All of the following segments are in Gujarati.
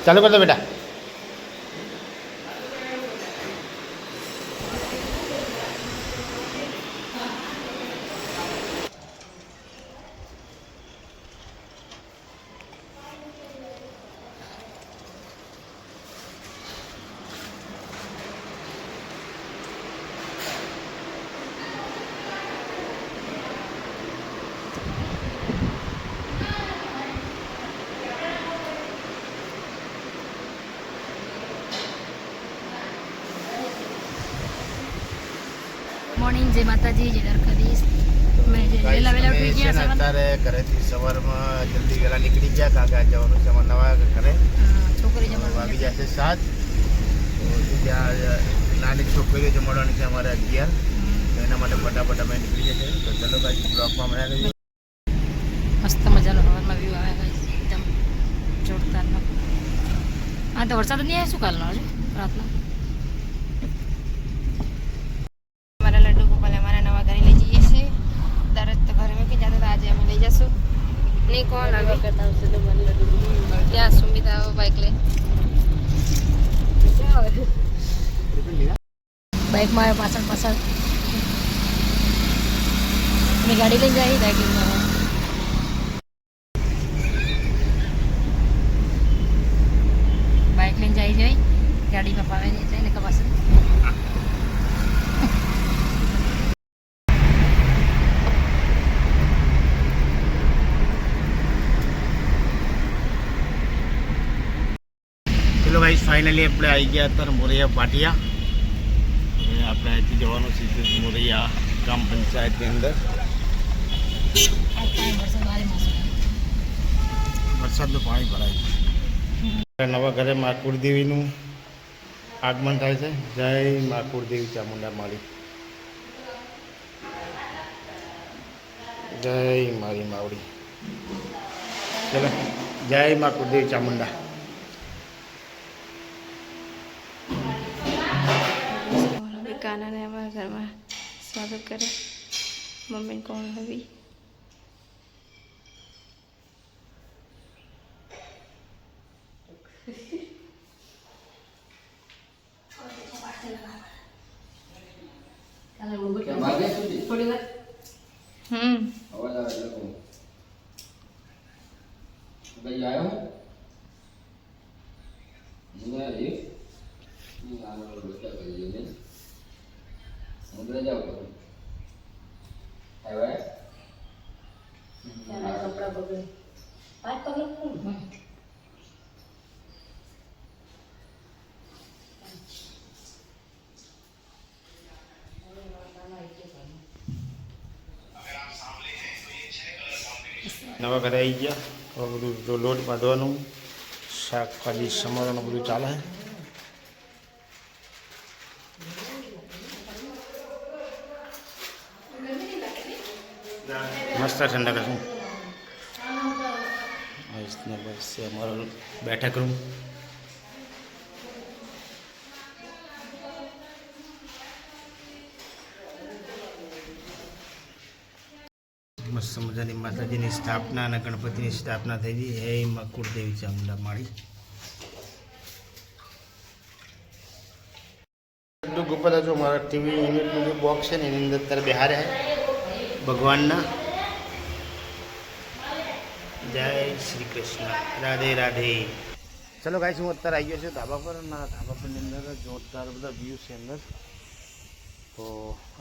ચાલુ કર દો બેટા. મોર્નિંગ જય માતાજી જય દ્વારકાધીશ. મેં જે વહેલા ઉઠી ગયા સવારમાં. અત્યારે ઘરેથી સવારમાં જલ્દી વહેલા નીકળી ગયા કારણ કે આજે જવાનું છે અમારે નવા ઘરે. છોકરી જમવા વાગી જશે 7. તો ત્યાં નાની છોકરીઓ જમાડવાની છે અમારે 11. એના માટે ફટાફટ અમે નીકળી જશે. તો ચલો ભાઈ બ્લોકમાં મળ્યા રહીએ. મસ્ત મજાનો હવારમાં વ્યૂ આવે ગાઈસ, એકદમ જોરદારનો. આ તો વરસાદ નહીં આવે શું કાલનો હજુ રાતનો. અમારા લડ્ડુ ગોપાલ અમારા નવા ઘરે લઈ જઈએ છીએ. દરરોજ તો ઘરે મૂકી જતા હતા, આજે અમે લઈ જશું. નહીં કોણ આવે ત્યાં સુમિતા બાઇક લઈ બાઇકમાં આવે પાછળ પાછળ અમે ગાડી લઈને જઈએ બાઇક લઈને આવે. બાઇક લઈને જઈ જઈ ગાડીમાં પાવે નહીં જાય ને કપાસ. ચલો ગાઈસ ફાઇનલી આપણે આવી ગયા અત્યારે મોરૈયા પાટિયા. હવે આપણે અહીંથી જવાનું સીધું મોરૈયા ગ્રામ પંચાયતની અંદર. વરસાદનું પાણી ભરાય છે. નવા ઘરે મા કુળદેવીનું આગમન થાય છે. જય મા કુળદેવી ચામુંડા માળી. જય મારી માવડી. ચલો જય મા કુળદેવી ચામુંડા. કાનાને અમારા ઘરમાં સ્વાગત કરે. મમ્મી કોણ હવી થોડી વાર અવાજ આવે લખો ભાઈ આવ્યો હું આવી હું આનો બેટા કરી દે મુદ્રા જાવ કરું આવ્યા કપડા બગડે પાંચ પગલું નવા ઘરે આવી ગયા. હવે બધું લોટ બાંધવાનું, શાકભાજી સમારવાનું બધું ચાલે. મસ્ત ઠંડક હતું. બસ અમારો બેઠક રૂમ. મસ્ત મજાની માતાજીની સ્થાપના અને ગણપતિની સ્થાપના થઈ ગઈ. હે માં કુળદેવી ચામુંડા માળી. ગોપાલ જો મારા ટીવી યુનિટનું જે બોક્સ છે ને એની અંદર અત્યારે બિહારે ભગવાનના. જય શ્રી કૃષ્ણ, રાધે રાધે. ચલો ગાઈસ હું અત્યારે આવી ગયો છું ધાબા પર. ના ધાબા પરની અંદર જોરદાર બધા વ્યૂ છે અંદર. તો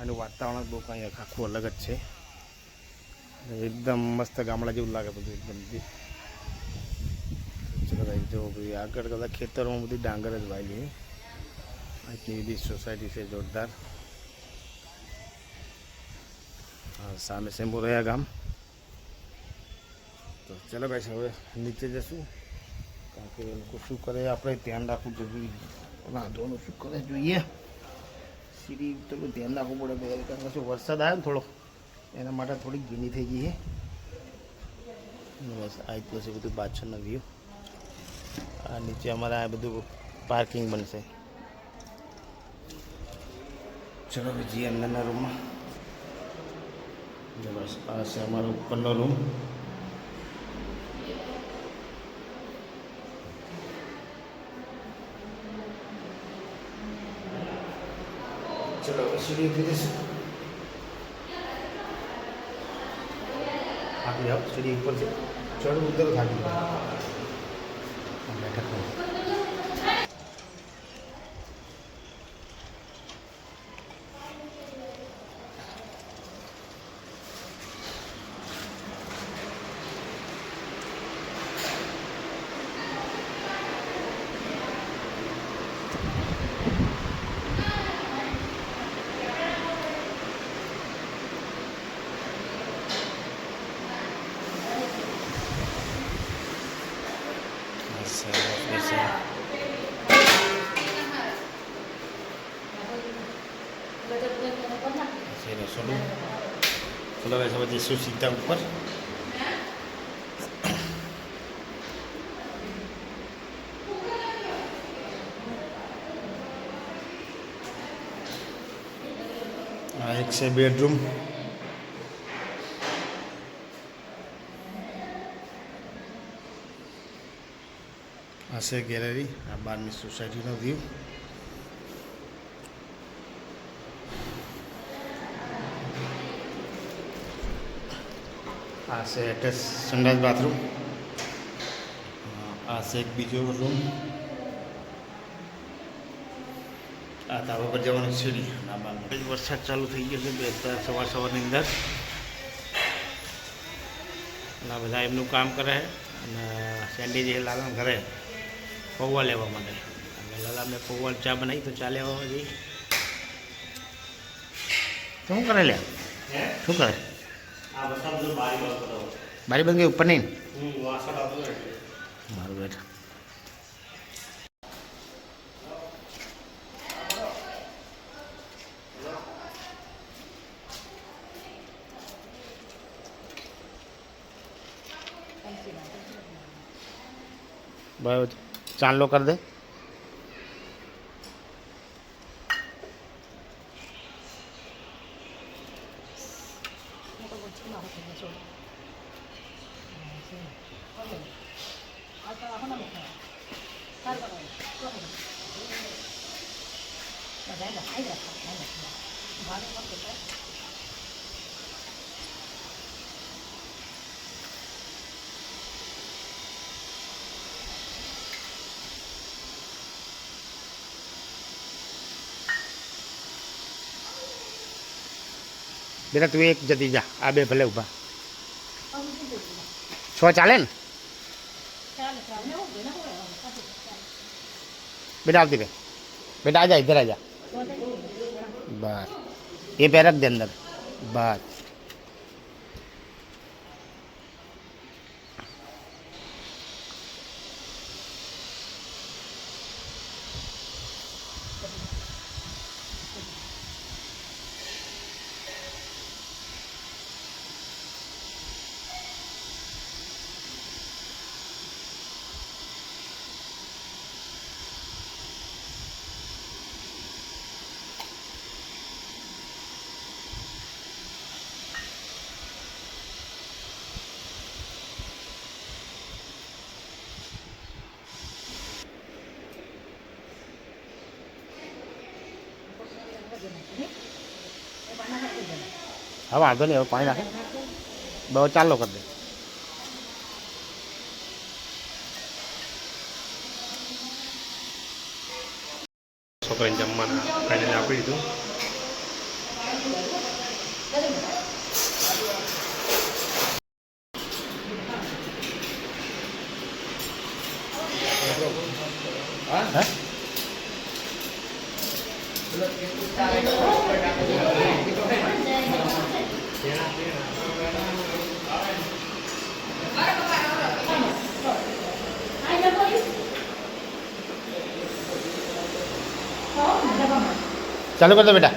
એનું વાતાવરણ બહુ કાંઈ આખું અલગ જ છે. એકદમ મસ્ત ગામડા જેવું લાગે બધું એકદમથી. ચલો ભાઈ જો ભાઈ આગળ બધા ખેતરોમાં બધી ડાંગર જ વાયેલી. આટલી બધી સોસાયટી છે જોરદાર. સામે છે મોરૈયા ગામ. તો ચલો ભાઈ હવે નીચે જશું કારણ કે એ લોકો શું કરે આપણે ધ્યાન રાખવું જરૂરી. રાંધવાનું શું કરે જોઈએ. સીડી થોડું ધ્યાન રાખવું પડે કારણ કે શું વરસાદ આવ્યો ને થોડો એના માટે થોડીક ભીની થઈ ગઈ છે. બસ આ રીતનું છે બધું પાછળનો વ્યૂ. આ નીચે અમારે આ બધું પાર્કિંગ બનશે. ચલો બીજી અંદરના રૂમમાં. બસ આ છે અમારો ઉપરનો રૂમ. સીડી ઉતરી જઈશું. થાકી જાઓ સીડી ઉપર છે ચડ ઉતર થાકી જાઓ બેઠક કરો. ચલો હવે સમજ જઈશું સીધા ઉપર. આ એક છે બેડરૂમ. આ છે ગેલેરી. આ બહારની સોસાયટીનો વ્યૂ. આ છે એટેચ સંડાસ બાથરૂમ. આ છે એક બીજો રૂમ. આ ધાબા પર જવાનું સીડી. આ બાર વરસાદ ચાલુ થઈ ગયો છે બે સવારની અંદર. અને બધા એમનું કામ કરે અને સેન્ડી જે લાલાને ઘરે પૌવા લેવા માટે. અને લાલા મેં પૌવા ચા બનાવી તો ચા લેવા જઈ. તો શું કરે લે શું કરે બારી બંધ ગઈ ઉપર નહીં મારું બેઠા. બરાબર ચાંદલો કરી દે. બેટા તું એક જતી જા. આ બે ભલે ઊભા. 6 ચાલે ને બેટા આવતી રહે. બેટા આજા ઇધર આજા. બસ એ पैर रख दे अंदर. बस હા વાંધો નહીં. હવે પાણી નાખે બહુ ચાલો કરી દે. છોકરાને જમવાના ફાઇનલી આપી દીધું. હા ચાલુ કર દો બેટા.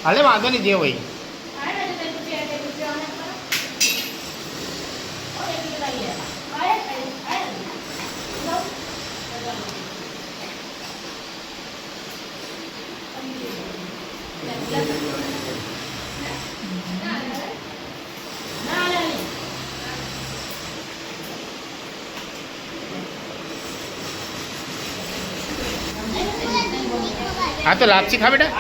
હાલે વાંધો નહીં જે હોય. હા તો લાપસી ખા બેટા.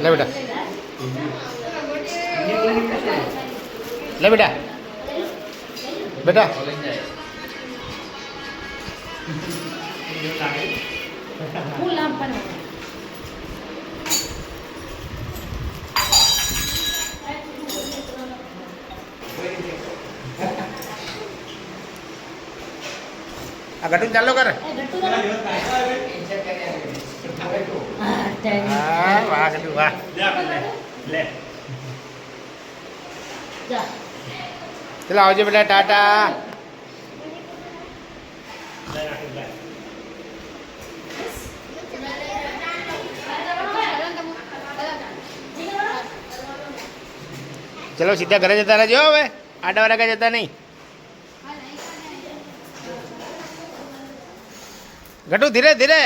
લે બેટા, લે બેટા, બેટા. આ ગટુ ચાલો કર. હા વાહ ગટુ વાહ. ચલો આવજો બેટા, ટાટા. ચલો સીધા ઘરે જતા રહેજો હવે, આડા વાળા કઈ જતા નહીં. ઘટુ ધીરે ધીરે.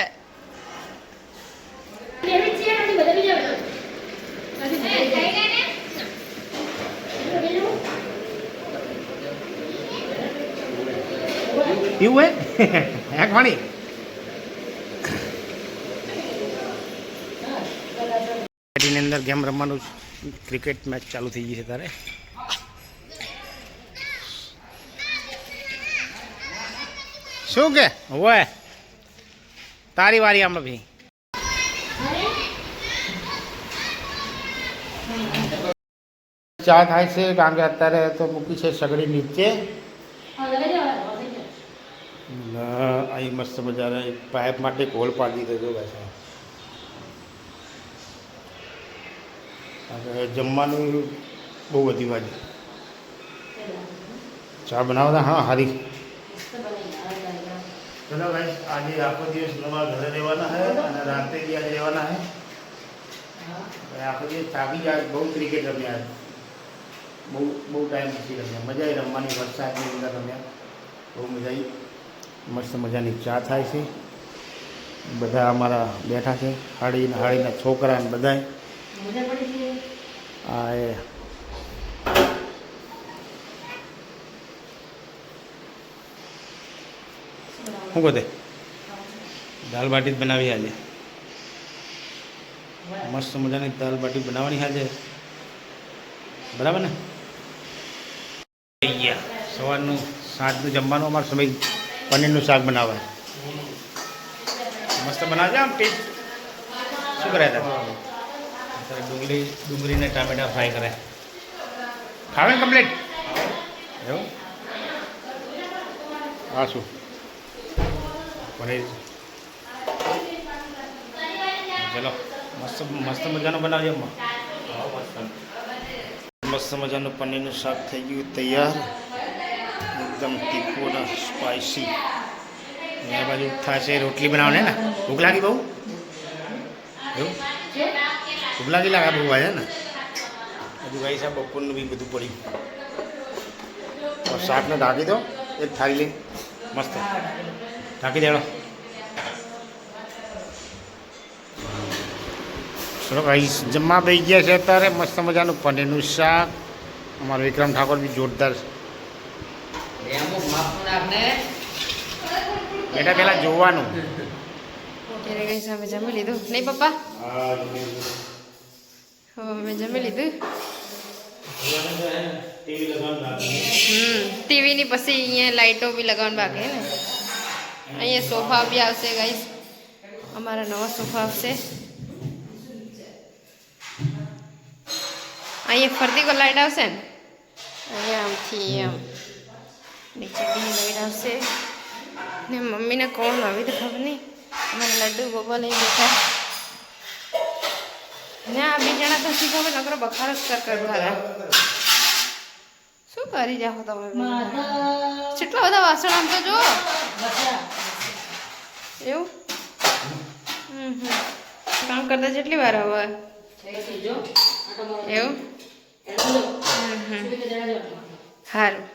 પીવું હે પાણી? ની અંદર ગેમ રમવાનું ક્રિકેટ મેચ ચાલુ થઈ ગઈ છે તારે. શું કે હોય તારી વારી આમાં ભાઈ. ચા થાય છે કારણ કે અત્યારે તો મૂકી છે સગડી નીચે. અહીં મસ્ત મજાના એક પાઇપ માટે હોલ પાડી દીધો છે. જમવાનું બહુ વધી વાત. ચા બનાવતા હા હારી. ચલો ભાઈ, આજે આખો દિવસ નવા ઘરે રહેવાના હે અને રાતે બી આજે રહેવાના હે. આખો દિવસ થાકી જાય. બહુ ક્રિકેટ રમ્યા, બહુ ટાઈમ પછી રમ્યા. મજા આવી રમવાની. વરસાદની અંદર રમ્યા, બહુ મજા આવી. મસ્ત મજાની ચા થાય છે. બધા અમારા બેઠા છે, હાડીના છોકરા ને બધા. આ એ શું બધે દાલ બાટી જ બનાવી આજે. મસ્ત મજાની દાલ બાટી બનાવવાની આજે, બરાબર ને? સવારનું સાંજનું જમવાનું અમારું સમય પનીરનું શાક બનાવે. મસ્ત બનાવજો આમ ટેસ્ટ. શું કરે હતા ડુંગળીને ટામેટા ફ્રાય કરે. ખાવે કમ્પ્લીટ એવું? હા શું પનીર. ચલો મસ્ત મજાનું બનાવજો. મસ્ત મજાનું પનીરનું શાક થઈ ગયું તૈયાર, એકદમ તીખું અને સ્પાઇસી. એ બાજુ થશે રોટલી બનાવવાની ને. ભૂખ લાગી બહુ? એવું ભૂખ લાગી લાગે બહુ આવે ને. હજુ ભાઈ સાહેબ બપોરનું બી બધું પડ્યું. શાકને ઢાંકી દો એક થાળી લઈ. મસ્ત ઢાંકી દેડો. ચલો ભાઈ જમવા બેસી ગયા છે અત્યારે. મસ્ત મજાનું પનીરનું શાક. અમારો વિક્રમ ઠાકોર બી જોરદાર. બેટા પહેલાં જોવાનું. ત્યારે કઈ સામે જમી લીધું નહીં પપ્પા? મેં જમી લીધું. ટીવીની પછી અહીંયા લાઇટો બી લગાવવાનું બાકી ને. અહીંયા સોફા બી આવશે ગાઈસ. અમારા નવા સોફા આવશે. અહીંયા ફરતી કો લાઇટ આવશે ને. અહીંયા આમથી આમ નીચે બી લાઇટ આવશે. ને મમ્મીને કોણ આવી તો ખબર નહીં. અમારા લડ્ડુ ગોપા લઈ બેઠા ને. આ બે જણા તો શીખો નકરો બખાર જ કર ખરા. શું કરી જાઓ તમે? કેટલા બધા વાસણ આમ તો જો. એવું કામ કરતા કેટલી વાર હવે? એવું સારું.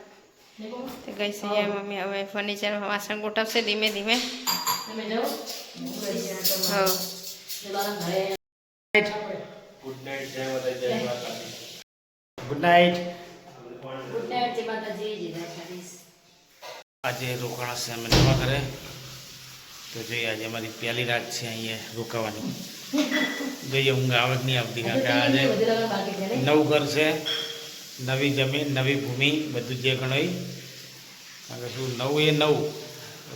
તો ગઈ છે મમ્મી હવે ફર્નિચર વાસણ ગોઠવશે ધીમે ધીમે. હા ગુડ નાઇટ, જય માતાજી, જય દ્વારકાધીશ. Good night. આજે રોકાણા છે અમે નવા ઘરે. તો જોઈએ આજે અમારી પહેલી રાત છે અહીંયા રોકાવાની. જોઈએ ઊંઘ આવે કે નહીં આવતી, કારણ કે આજે નવું ઘર છે, નવી જમીન, નવી ભૂમિ, બધું જે ગણો કારણ કે શું નવું એ નવું,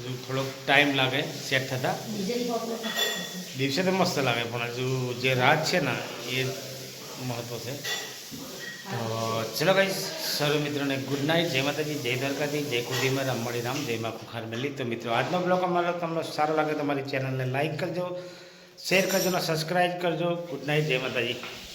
હજુ થોડોક ટાઈમ લાગે સેટ થતાં. દિવસે તો મસ્ત લાગે પણ હજુ જે રાત છે ને એ મહત્વ છે. તો ચલો ગાઈસ, સર્વ મિત્રોને ગુડ નાઇટ, જય માતાજી, જય દ્વારકાથી, જય કુળદેવી રામ મળી રામ, જય માં ખુખાર મેલી. તો મિત્રો આજનો બ્લોગ અમારો તમને સારો લાગે તો અમારી ચેનલને લાઈક કરજો, શેર કરજો અને સબસ્ક્રાઈબ કરજો. ગુડ નાઇટ, જય માતાજી.